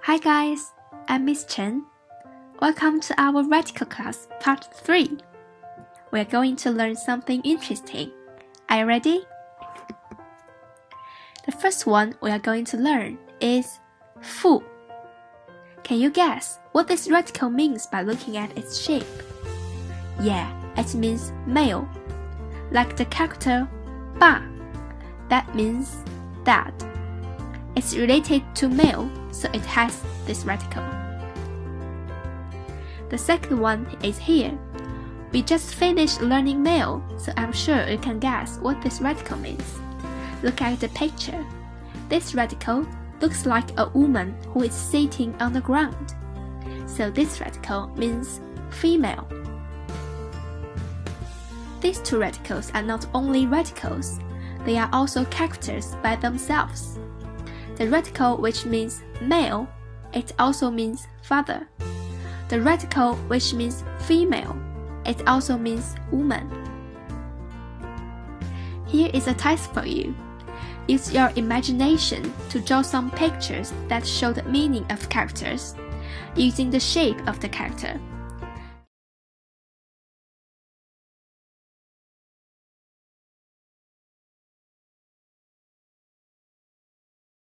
Hi guys, I'm Miss Chen. Welcome to our radical class part 3. We're going to learn something interesting. Are you ready? The first one we are going to learn is 父. Can you guess what this radical means by looking at its shape? Yeah, it means male. Like the character 爸, that means dad. It's related to male, so it has this radical. The second one is here. We just finished learning male, so I'm sure you can guess what this radical means. Look at the picture. This radical looks like a woman who is sitting on the ground. So this radical means female. These two radicals are not only radicals, they are also characters by themselves. The radical which means male, it also means father. The radical which means female, it also means woman. Here is a task for you. Use your imagination to draw some pictures that show the meaning of characters, using the shape of the character.